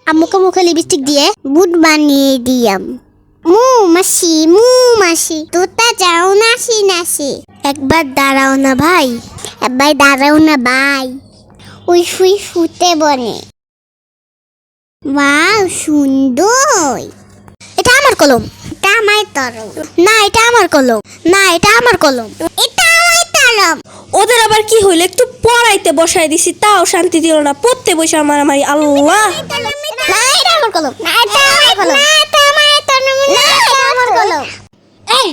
আম্মুকে মুখে লিপস্টিক দিয়ে বুট বানিয়ে দিয়াম। মু মাসি তোতা যাও নাসি নাসি। একবার দাঁড়াও না ভাই, একবার দাঁড়াও না ভাই। ওই শুই শুতে বনে। ওয়াও সুন্দর। এটা আমার কলম। এটা আমার কলম। না এটা আমার কলম। না এটা আমার কলম। এটা আমার কলম। ওদের আবার কি হইল, একটু পড়াইতে বসাই দিছি তাও শান্তি দিল না, পড়তে বসে মারামারি। আল্লাহ, না এটা আমার কলম। না এটা আমার কলম। না এটা আমার কলম। না এটা আমার কলম। এই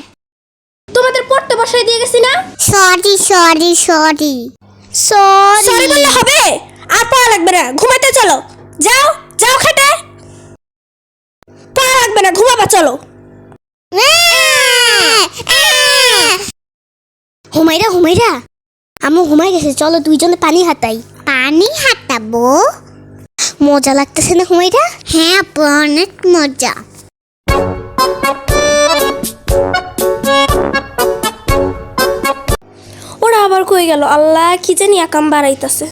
তোমাদের পড়তে বসাই দিয়ে গেছি না? সরি সরি সরি সরি বললে হবে? আর পড়া লাগবে না, ঘুমাতে চলো। যাও যাও খেতে, পড়া লাগবে না, ঘুমাবা চলো। হুমাইরা হুমাইরা আম্মু ঘুমাই গেছে, চলো দুইজনে পানি হাতাই। পানি হাতাবো? মজা লাগতেছে না হুমাইরা? হ্যাঁ আপু অনেক মজা। ওরা আবার কই গেল? আল্লাহ, কি জানি আকাম বাড়াইতাছে।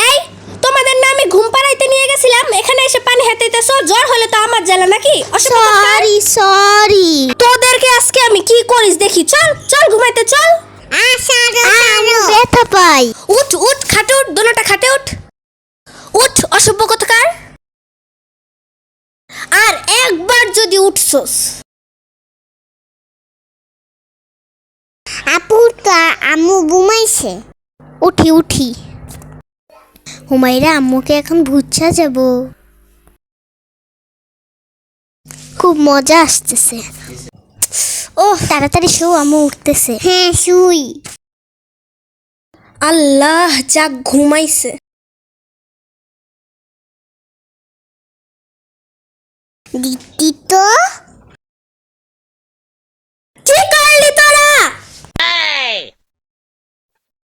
এই তোমাদের না আমি ঘুম পাড়াইতে নিয়ে গেছিলাম, এখানে এসে পানি হাতাইতেছো? জ্বর হলে তো আমার জ্বালা নাকি? Sorry sorry. তোদেরকে আজকে আমি কি করিস দেখি। চল চল ঘুমাইতে চল। ব্যথা পাই। উঠ উঠ, খাটে উঠ, দোনোটা খাটে উঠ। উঠ অসভ্য কোথাকার। আর একবার যদি উঠছস। আপু তা আম্মু ঘুমাইছে। উঠি উঠি। হুমাইরা আম্মুকে এখন ভুচ্ছা যাব। খুব মজা আসতেছে। ওহ তাড়াতাড়ি শো, আম্মু উঠতেছে। হ্যাঁ শুই। আল্লাহ, যাক ঘুমাইছে। দিদি তো